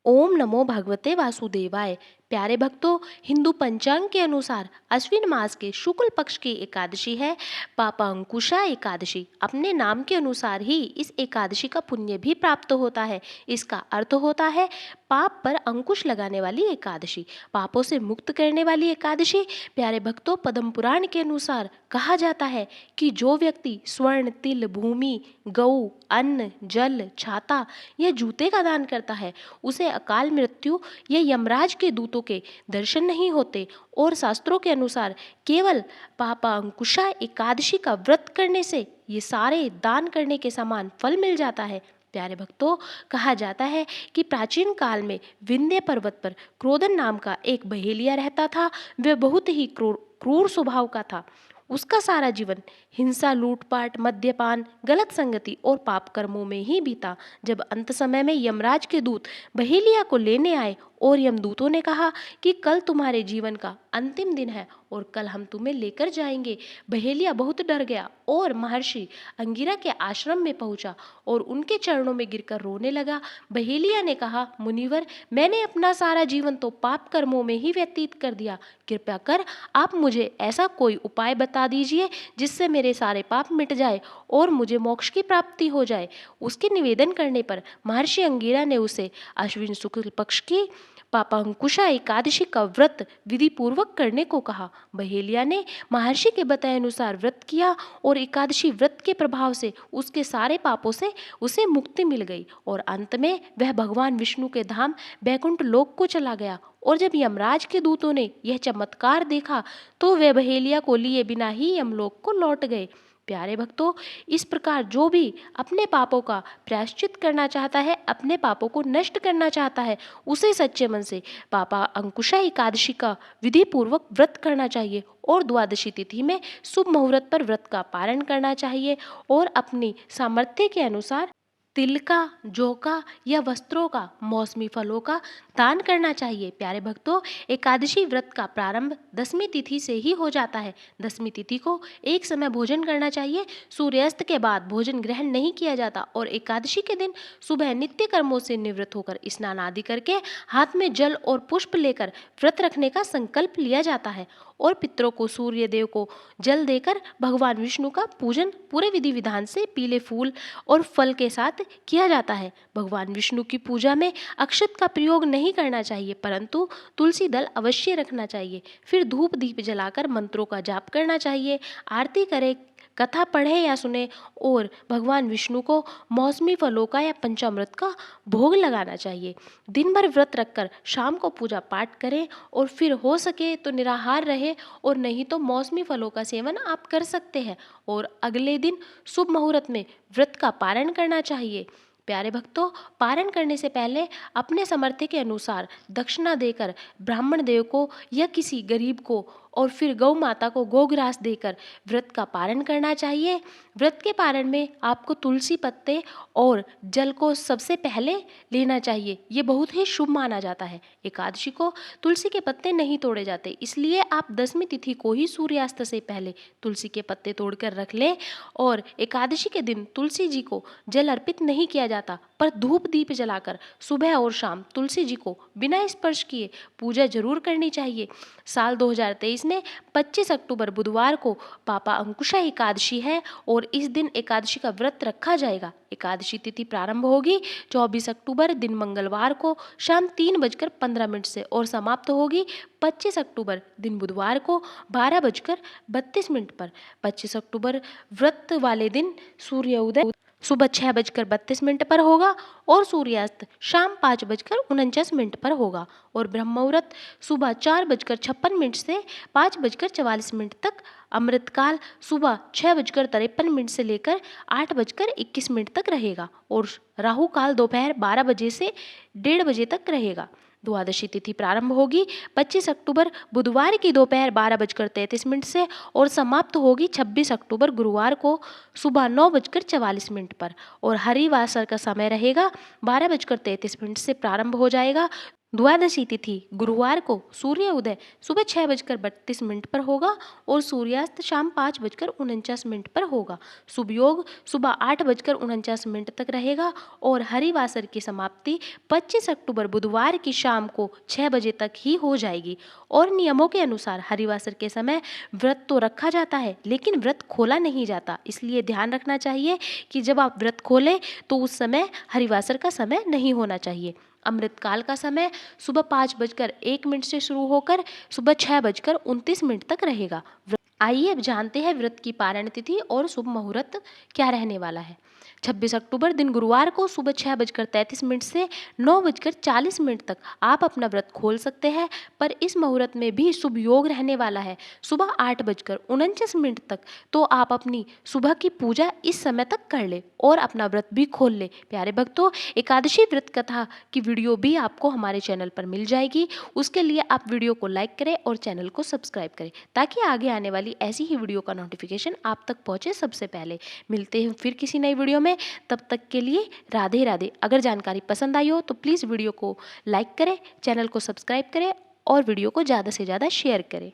ओम नमो भगवते वासुदेवाय। प्यारे भक्तों, हिंदू पंचांग के अनुसार अश्विन मास के शुक्ल पक्ष की एकादशी है पापा अंकुशा एकादशी। अपने नाम के अनुसार ही इस एकादशी का पुण्य भी प्राप्त होता है। इसका अर्थ होता है पाप पर अंकुश लगाने वाली एकादशी, पापों से मुक्त करने वाली एकादशी। प्यारे भक्तों, पद्म पुराण के अनुसार कहा जाता है कि जो व्यक्ति स्वर्ण, तिल, भूमि, गऊ, अन्न, जल, छाता या जूते का दान करता है उसे अकाल मृत्यु या यमराज के दूतों के दर्शन नहीं होते। और शास्त्रों के अनुसार केवल पापा अंकुशा एकादशी का व्रत करने से ये सारे दान करने के समान फल मिल जाता है। प्यारे भक्तों, कहा जाता है कि प्राचीन काल में विंध्य पर्वत पर क्रोधन नाम का एक बहेलिया रहता था। वह बहुत ही क्रूर स्वभाव का था। उसका सारा जीवन हिंसा, लूटपाट, मद्यपान, गलत संगति और पाप कर्मों में ही बीता। जब अंत समय में यमराज के दूत बहेलिया को लेने आए और यमदूतों ने कहा कि कल तुम्हारे जीवन का अंतिम दिन है और कल हम तुम्हें लेकर जाएंगे, बहेलिया बहुत डर गया और महर्षि अंगिरा के आश्रम में पहुंचा और उनके चरणों में गिरकर रोने लगा। बहेलिया ने कहा, मुनिवर, मैंने अपना सारा जीवन तो पाप कर्मों में ही व्यतीत कर दिया। कृपया कर आप मुझे ऐसा कोई उपाय बता दीजिए जिससे मेरे सारे पाप मिट जाए और मुझे मोक्ष की प्राप्ति हो जाए। उसके निवेदन करने पर महर्षि अंगिरा ने उसे अश्विन शुक्ल पक्ष की पापा अंकुशा एकादशी का व्रत विधि पूर्वक करने को कहा। बहेलिया ने महर्षि के बताए अनुसार व्रत किया और एकादशी व्रत के प्रभाव से उसके सारे पापों से उसे मुक्ति मिल गई और अंत में वह भगवान विष्णु के धाम बैकुंठ लोक को चला गया। और जब यमराज के दूतों ने यह चमत्कार देखा तो वे बहेलिया को लिए बिना ही यमलोक को लौट गए। प्यारे भक्तों, इस प्रकार जो भी अपने पापों का प्रायश्चित करना चाहता है, अपने पापों को नष्ट करना चाहता है, उसे सच्चे मन से पापा अंकुशा एकादशी का विधि पूर्वक व्रत करना चाहिए और द्वादशी तिथि में शुभ मुहूर्त पर व्रत का पारण करना चाहिए और अपनी सामर्थ्य के अनुसार तिल का, जौ का या वस्त्रों का, मौसमी फलों का दान करना चाहिए। प्यारे भक्तों, एकादशी व्रत का प्रारंभ दसवीं तिथि से ही हो जाता है। दसवीं तिथि को एक समय भोजन करना चाहिए। सूर्यास्त के बाद भोजन ग्रहण नहीं किया जाता और एकादशी के दिन सुबह नित्य कर्मों से निवृत्त होकर स्नान आदि करके हाथ में जल और पुष्प लेकर व्रत रखने का संकल्प लिया जाता है और पितरों को, सूर्य देव को जल देकर भगवान विष्णु का पूजन पूरे विधि विधान से पीले फूल और फल के साथ किया जाता है। भगवान विष्णु की पूजा में अक्षत का प्रयोग नहीं करना चाहिए, परंतु तुलसी दल अवश्य रखना चाहिए। फिर धूप दीप जलाकर मंत्रों का जाप करना चाहिए, आरती करे, कथा पढ़े या सुने और भगवान विष्णु को मौसमी फलों का या पंचामृत का भोग लगाना चाहिए। दिन भर व्रत रखकर शाम को पूजा पाठ करें और फिर हो सके तो निराहार रहे और नहीं तो मौसमी फलों का सेवन आप कर सकते हैं और अगले दिन शुभ मुहूर्त में व्रत का पारण करना चाहिए। प्यारे भक्तों, पारण करने से पहले अपने सामर्थ्य के अनुसार दक्षिणा देकर ब्राह्मण देव को या किसी गरीब को और फिर गौ माता को गोग्रास देकर व्रत का पारण करना चाहिए। व्रत के पारण में आपको तुलसी पत्ते और जल को सबसे पहले लेना चाहिए। ये बहुत ही शुभ माना जाता है। एकादशी को तुलसी के पत्ते नहीं तोड़े जाते, इसलिए आप दसवीं तिथि को ही सूर्यास्त से पहले तुलसी के पत्ते तोड़कर रख लें। और एकादशी के दिन तुलसी जी को जल अर्पित नहीं किया जाता, पर धूप दीप जलाकर सुबह और शाम तुलसी जी को बिना स्पर्श किए पूजा जरूर करनी चाहिए। साल 2023 में 25 अक्टूबर बुधवार को पापा अंकुशा एकादशी है और इस दिन एकादशी का व्रत रखा जाएगा। एकादशी तिथि प्रारंभ होगी 24 अक्टूबर दिन मंगलवार को शाम 3:15 से और समाप्त होगी 25 अक्टूबर दिन बुधवार को 12:32 पर। 25 अक्टूबर व्रत वाले दिन सूर्योदय सुबह 6:32 पर होगा और सूर्यास्त शाम 5:49 पर होगा और ब्रह्म मुहूर्त सुबह 4:56 से 5:44 तक। अमृतकाल सुबह 6:53 से लेकर 8:21 तक रहेगा और राहु काल दोपहर 12 बजे से 1:30 बजे तक रहेगा। द्वादशी तिथि प्रारंभ होगी 25 अक्टूबर बुधवार की दोपहर 12:33 से और समाप्त होगी 26 अक्टूबर गुरुवार को सुबह 9:44 पर और हरिवासर का समय रहेगा 12:33 से प्रारंभ हो जाएगा द्वादशी तिथि गुरुवार को सूर्य उदय सुबह 6:32 पर होगा और सूर्यास्त शाम 5:49 पर होगा। शुभ योग सुबह 8:49 तक रहेगा और हरिवासर की समाप्ति 25 अक्टूबर बुधवार की शाम को 6 बजे तक ही हो जाएगी। और नियमों के अनुसार हरिवासर के समय व्रत तो रखा जाता है लेकिन व्रत खोला नहीं जाता, इसलिए ध्यान रखना चाहिए कि जब आप व्रत खोलें तो उस समय हरिवासर का समय नहीं होना चाहिए। अमृतकाल का समय सुबह 5:01 से शुरू होकर सुबह 6:29 तक रहेगा। आइए अब जानते हैं व्रत की पारण तिथि और शुभ मुहूर्त क्या रहने वाला है। 26 अक्टूबर दिन गुरुवार को सुबह 6:33 से 9:40 तक आप अपना व्रत खोल सकते हैं, पर इस मुहूर्त में भी शुभ योग रहने वाला है सुबह 8:49 तक। तो आप अपनी सुबह की पूजा इस समय तक कर ले और अपना व्रत भी खोल ले। प्यारे भक्तों, एकादशी व्रत कथा की वीडियो भी आपको हमारे चैनल पर मिल जाएगी। उसके लिए आप वीडियो को लाइक करें और चैनल को सब्सक्राइब करें ताकि आगे आने वाली ऐसी ही वीडियो का नोटिफिकेशन आप तक पहुंचे सबसे पहले। मिलते हैं फिर किसी नई वीडियो में, तब तक के लिए राधे राधे। अगर जानकारी पसंद आई हो तो प्लीज़ वीडियो को लाइक करें, चैनल को सब्सक्राइब करें और वीडियो को ज़्यादा से ज़्यादा शेयर करें।